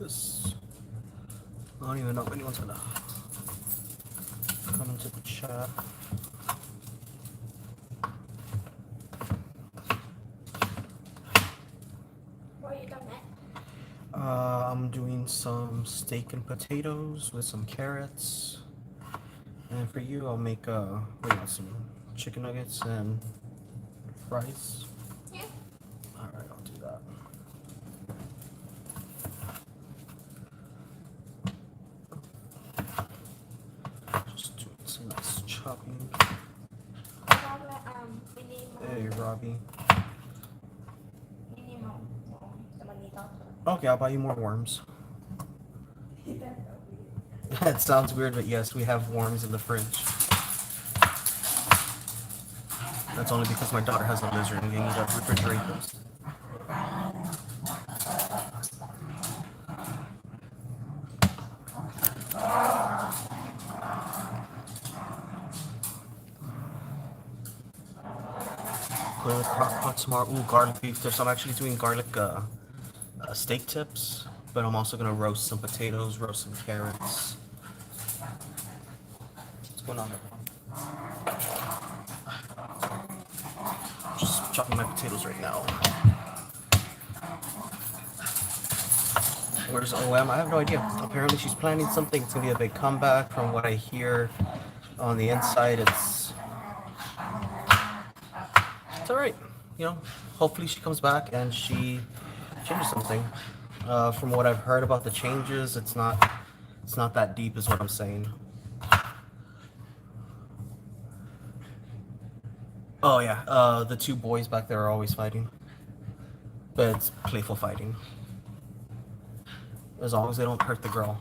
this. I don't even know if anyone's gonna come into the chat. What are you doing next? I'm doing some steak and potatoes with some carrots. And for you, I'll make some chicken nuggets and fries. Yeah. Alright, I'll do that. Just doing some nice chopping. We need Hey, Robbie. we need more. Somebody needs also. Okay, I'll buy you more worms. It sounds weird, but yes, we have worms in the fridge. That's only because my daughter has a lizard and we need to refrigerate those. Put in the crock pot tomorrow. Ooh, garlic beef. I'm actually doing garlic steak tips, but I'm also gonna roast some potatoes, roast some carrots. What's going on there? Just chopping my potatoes right now. Where's OM? I have no idea. Apparently she's planning something. It's gonna be a big comeback. From what I hear on the inside, it's alright. You know, hopefully she comes back and she changes something. From what I've heard about the changes, it's not that deep is what I'm saying. Oh yeah, the two boys back there are always fighting. But it's playful fighting. As long as they don't hurt the girl.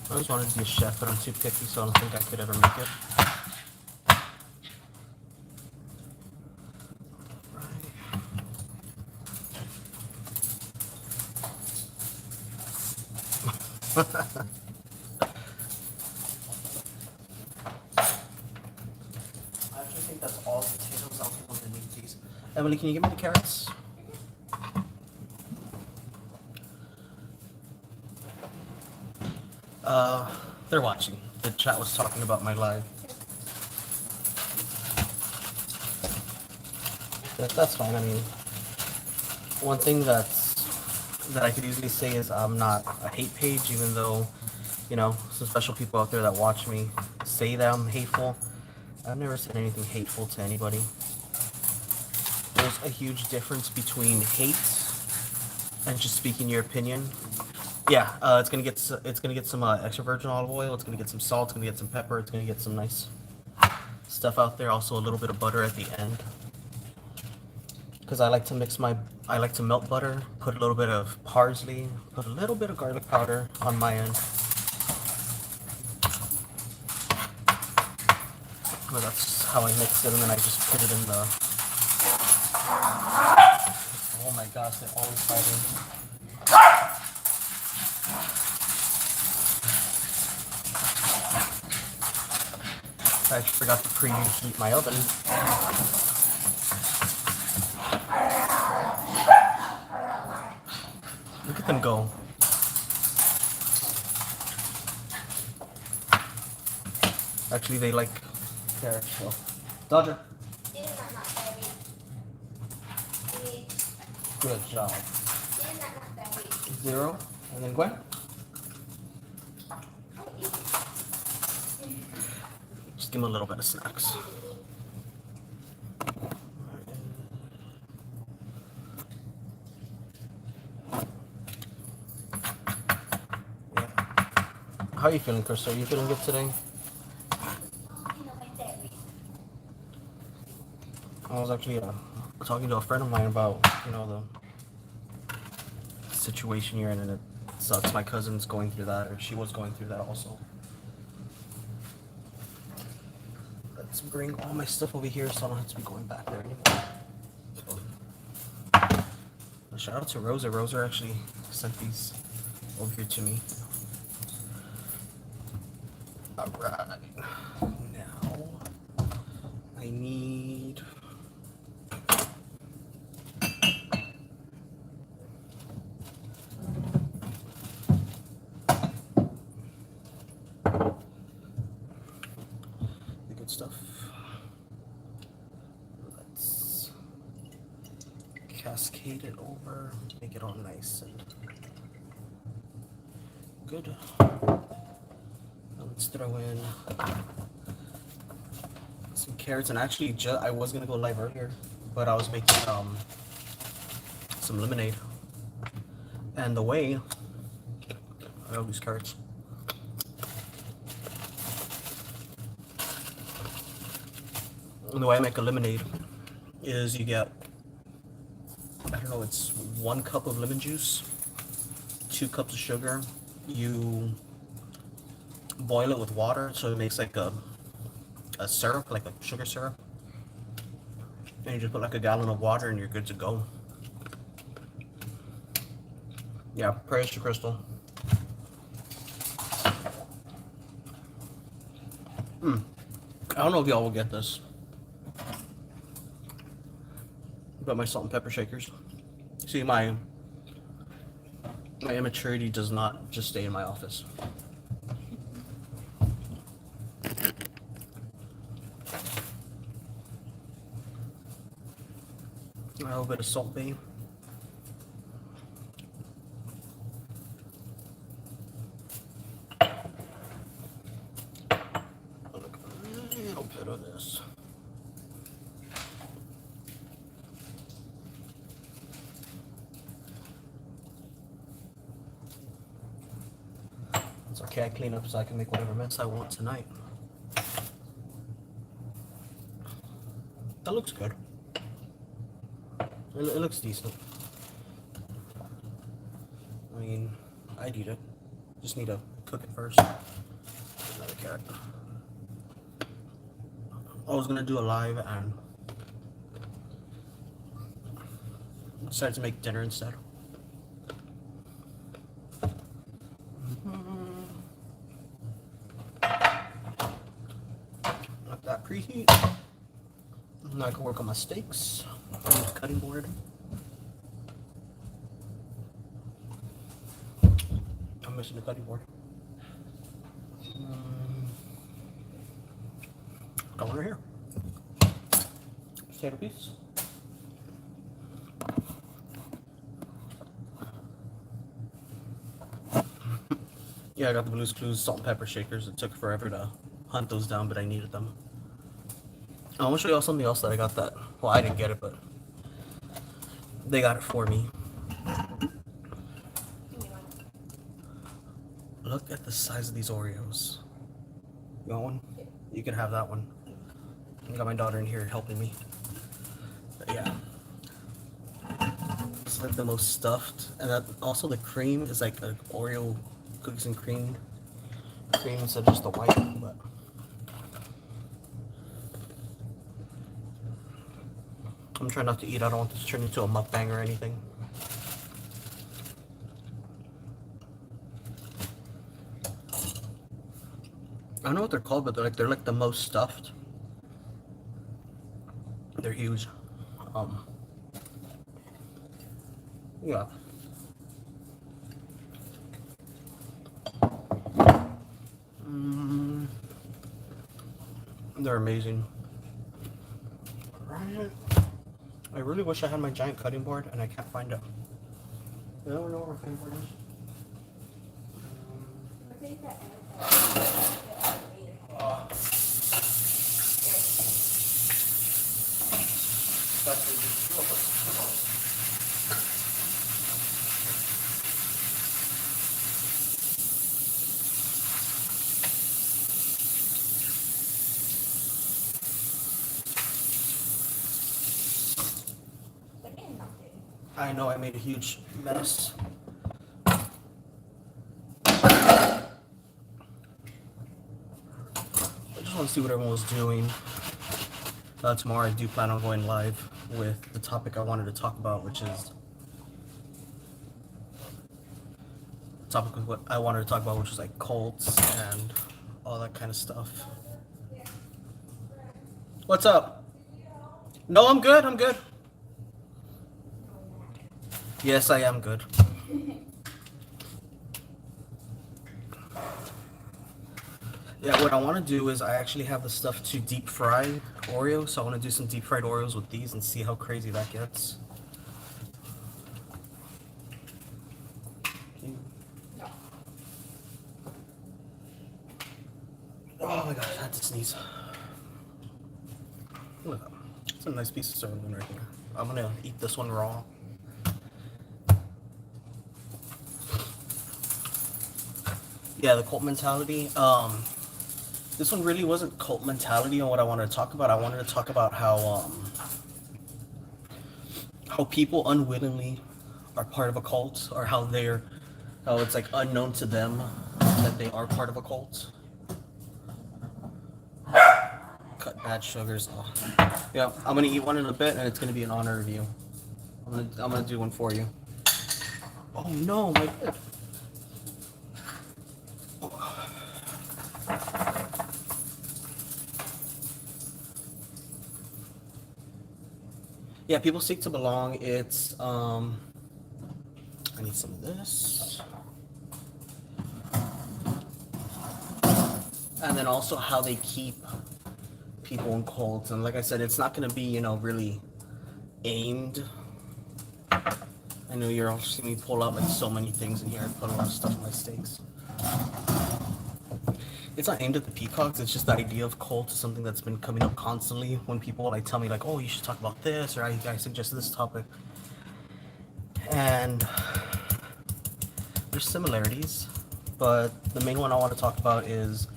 I always wanted to be a chef, but I'm too picky, so I don't think I could ever make it. I actually think that's all the potatoes. I'll put underneath these. Emily, can you give me the carrots? They're watching. The chat was talking about my live. That's fine. I mean, one thing that I could easily say is I'm not a hate page, even though, you know, some special people out there that watch me say that I'm hateful. I've never said anything hateful to anybody. There's a huge difference between hate and just speaking your opinion. Yeah, it's gonna get some extra virgin olive oil. It's gonna get some salt. It's gonna get some pepper. It's gonna get some nice stuff out there. Also, a little bit of butter at the end, because I like to melt butter. Put a little bit of parsley. Put a little bit of garlic powder on my end. Well, that's how I mix it, and then I just put it in the. Oh my gosh, they're always fighting. I forgot to preheat my oven. Look at them go. Actually, they like carrots, so. Dodger. Good job. 0. And then Gwen. Just give him a little bit of snacks. Yeah. How are you feeling, Chris? Are you feeling good today? I was actually talking to a friend of mine about, you know, the situation you're in, and it sucks. My cousin's going through that, or she was going through that also. Let's bring all my stuff over here so I don't have to be going back there anymore. Shout out to Rosa. Rosa actually sent these over here to me. Alright. Now, I I need the good stuff. Let's cascade it over, make it all nice and good. Now let's throw in some carrots, and actually I was gonna go live earlier, but I was making some lemonade, and the way I love these carrots. And the way I make a lemonade is you get, I don't know, it's 1 cup of lemon juice, 2 cups of sugar. You boil it with water so it makes like a syrup, like a sugar syrup. And you just put like a gallon of water and you're good to go. Yeah, praise to Crystal. I don't know if y'all will get this, but my salt and pepper shakers. See, my immaturity does not just stay in my office. A little bit of Salt Bay. A little bit of this. It's okay, I clean up so I can make whatever mess I want tonight. That looks good. It looks decent. I mean, I'd eat it. Just need to cook it first. Another carrot. I was gonna do a live and decided to make dinner instead. Let that preheat. Now I can work on my steaks. Cutting board. I'm missing the cutting board. Got one right here. Potato piece. Yeah, I got the Blue's Clues salt and pepper shakers. It took forever to hunt those down, but I needed them. I want to show y'all something else that I got that, well, I didn't get it, but they got it for me. Look at the size of these Oreos. You want one? You can have that one. I got my daughter in here helping me. But yeah. It's like the most stuffed. And that, also the cream is like an Oreo cookies and cream instead of just the white. But I'm trying not to eat. I don't want this to turn into a mukbang or anything. I don't know what they're called, but they're like the most stuffed. They're huge. Yeah. They're amazing. Right. I really wish I had my giant cutting board, and I can't find it. I don't know where my cutting board is. I know I made a huge mess. I just want to see what everyone was doing. Tomorrow I do plan on going live with the topic I wanted to talk about, which is what I wanted to talk about, which is like cults and all that kind of stuff. What's up? No, I'm good. I'm good. Oh, Yes, I am good. Yeah, what I want to do is I actually have the stuff to deep fry Oreos, so I want to do some deep fried Oreos with these and see how crazy that gets. no. Oh my gosh, I had to sneeze. Look, it's a nice piece of sirloin right here. I'm gonna eat this one raw. Yeah, the cult mentality. This one really wasn't cult mentality on what I wanted to talk about. I wanted to talk about how people unwittingly are part of a cult, or how it's like unknown to them that they are part of a cult. Cut bad sugars off. Yeah, I'm gonna eat one in a bit, and it's gonna be an honor of you. I'm gonna do one for you. Oh no, my. Yeah, people seek to belong. I need some of this. And then also how they keep people in cults. And like I said, it's not going to be, really aimed. I know you're all seeing me pull out like so many things in here. I put a lot of stuff in my steaks. It's not aimed at the peacocks. It's just the idea of cult is something that's been coming up constantly when people like tell me like, oh, you should talk about this, or I suggest this topic. And there's similarities, but the main one I want to talk about is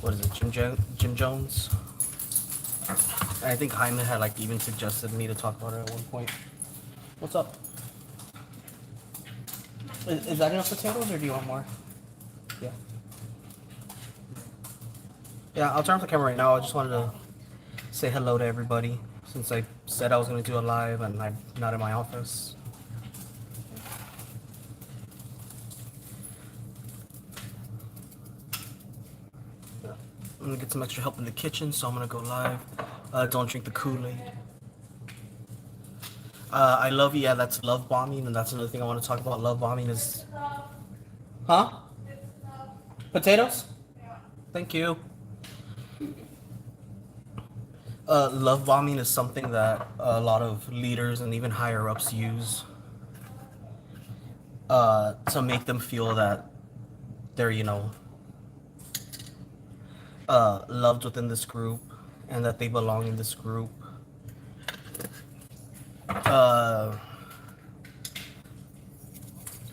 what is it, Jim Jones. And I think Hyman had like even suggested me to talk about it at one point. What's up? Is that enough potatoes, or do you want more? Yeah. Yeah, I'll turn off the camera right now. I just wanted to say hello to everybody since I said I was going to do a live and I'm not in my office. I'm gonna get some extra help in the kitchen, so I'm gonna go live. Don't drink the Kool-Aid. I love you. Yeah, that's love bombing, and that's another thing I want to talk about. Love bombing is, huh? Potatoes? Thank you. Love bombing is something that a lot of leaders and even higher ups use to make them feel that they're, loved within this group and that they belong in this group. Uh,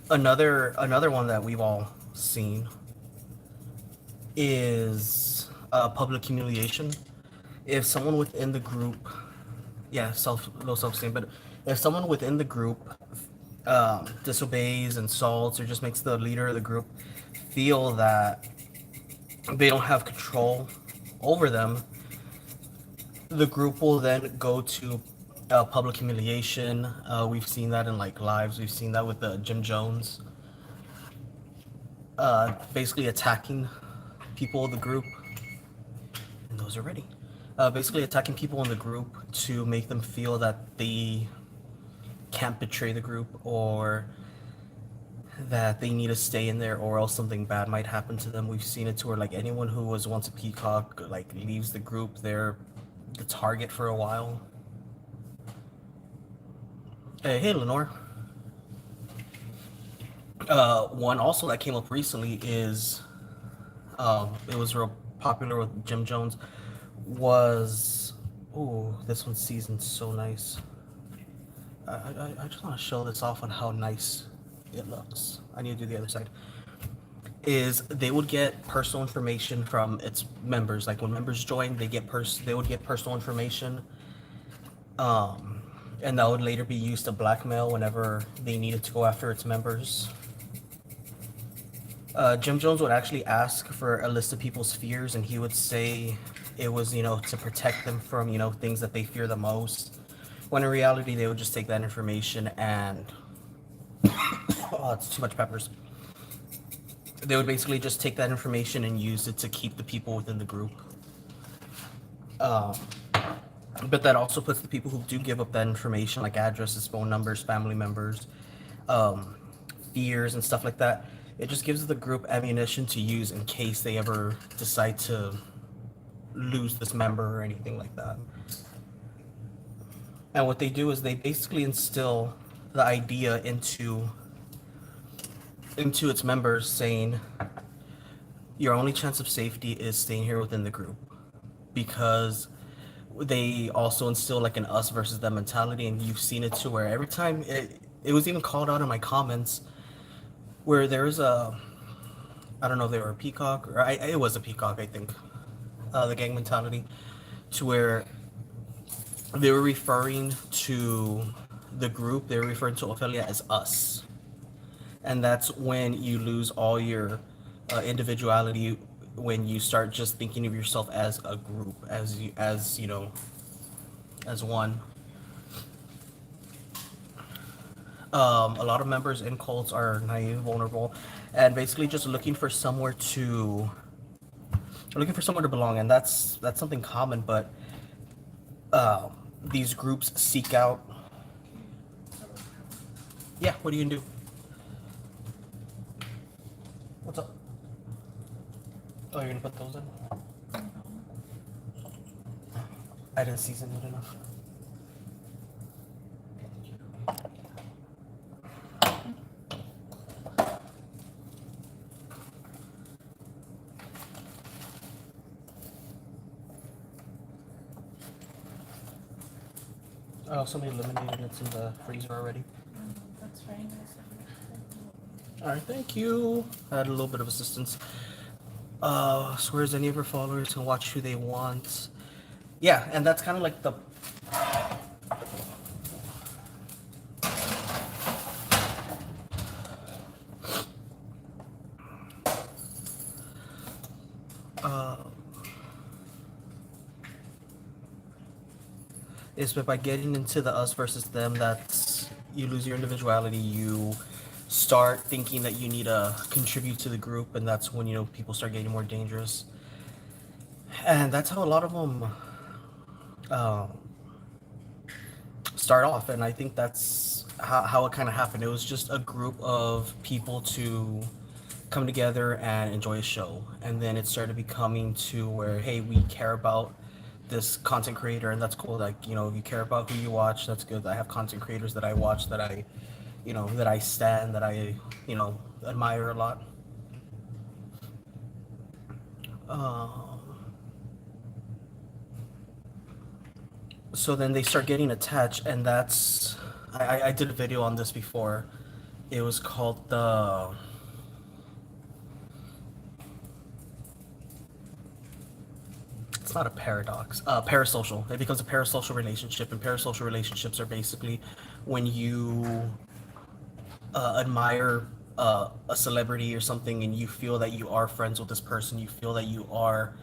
another one that we've all seen is public humiliation. If someone within the group, yeah, low self-esteem, but if someone within the group disobeys, insults, or just makes the leader of the group feel that they don't have control over them, the group will then go to public humiliation. We've seen that in like lives. We've seen that with Jim Jones, basically attacking people in the group. And those are ready. Basically attacking people in the group to make them feel that they can't betray the group, or that they need to stay in there, or else something bad might happen to them. We've seen it to where like anyone who was once a peacock like leaves the group, they're the target for a while. Hey, Lenore. One also that came up recently is it was real popular with Jim Jones was, oh, this one's seasoned so nice. I just want to show this off on how nice it looks. I need to do the other side. Is they would get personal information from its members. Like when members join, they would get personal information, and that would later be used to blackmail whenever they needed to go after its members. Jim Jones would actually ask for a list of people's fears, and he would say it was, to protect them from, things that they fear the most. When in reality, they would just take that information and, oh, it's too much peppers. They would basically just take that information and use it to keep the people within the group. But that also puts the people who do give up that information, like addresses, phone numbers, family members, um, fears, and stuff like that. It just gives the group ammunition to use in case they ever decide to lose this member or anything like that. And what they do is they basically instill the idea into its members, saying your only chance of safety is staying here within the group, because they also instill like an us versus them mentality. And you've seen it too, where every time it was even called out in my comments, where there's a, I don't know if they were a peacock, or it was a peacock, I think, the gang mentality, to where they were referring to the group, they were referring to Ophelia as us. And that's when you lose all your individuality, when you start just thinking of yourself as a group, as you know, as one. A lot of members in cults are naive, vulnerable, and basically just looking for somewhere to belong. And that's something common. But these groups seek out. Yeah, what are you gonna do? What's up? Oh, you're gonna put those in? I didn't season it enough. Oh, somebody eliminated it. It's in the freezer already. That's very nice. All right, thank you. I had a little bit of assistance. Swears any of her followers can watch who they want. Yeah, and that's kind of like the. Uh, is by getting into the us versus them, that's you lose your individuality. You start thinking that you need to contribute to the group, and that's when people start getting more dangerous. And that's how a lot of them um, start off. And I think that's how it kind of happened. It was just a group of people to come together and enjoy a show, and then it started becoming to where, hey, we care about this content creator, and that's cool. Like, if you care about who you watch, that's good. I have content creators that I watch, that I stand, that I admire a lot. So then they start getting attached, and that's I did a video on this before. It was called the it's not a paradox. Parasocial. It becomes a parasocial relationship, and parasocial relationships are basically when you admire a celebrity or something, and you feel that you are friends with this person. You feel that you are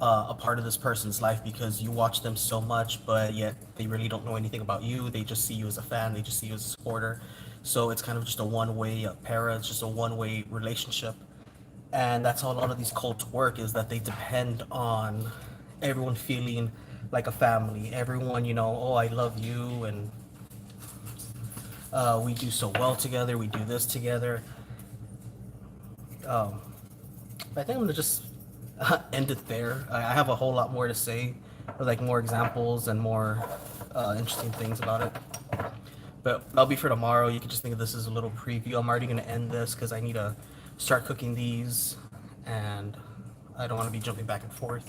a part of this person's life because you watch them so much, but yet they really don't know anything about you. They just see you as a fan. They just see you as a supporter. So it's kind of just a one-way para. It's just a one-way relationship. And that's how a lot of these cults work, is that they depend on everyone feeling like a family. Everyone, oh, I love you, and we do so well together. We do this together. Um, I think I'm gonna just end it there. I have a whole lot more to say, with like more examples and more interesting things about it. But that'll be for tomorrow. You can just think of this as a little preview. I'm already gonna end this because I need to start cooking these, and I don't want to be jumping back and forth.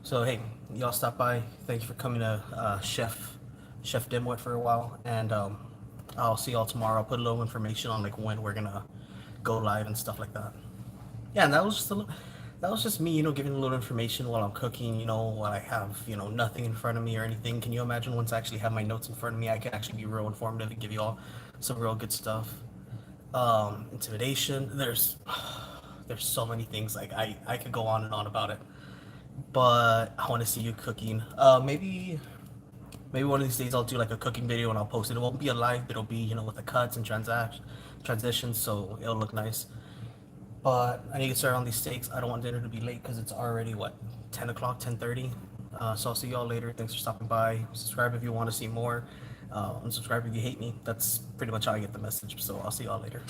So hey, y'all stop by. Thanks for coming to Chef Dimwit for a while, and I'll see y'all tomorrow. I'll put a little information on like when we're gonna go live and stuff like that. Yeah, and that was just me, giving a little information while I'm cooking, while I have, nothing in front of me or anything. Can you imagine once I actually have my notes in front of me, I can actually be real informative and give you all some real good stuff. Intimidation, there's so many things, like I could go on and on about it. But I want to see you cooking. Maybe one of these days I'll do like a cooking video and I'll post it. It won't be a live, but it'll be, with the cuts and transitions, so it'll look nice. But I need to get started on these steaks. I don't want dinner to be late because it's already, what, 10 o'clock, 10:30? So I'll see y'all later. Thanks for stopping by. Subscribe if you want to see more. Unsubscribe if you hate me. That's pretty much how I get the message. So I'll see y'all later.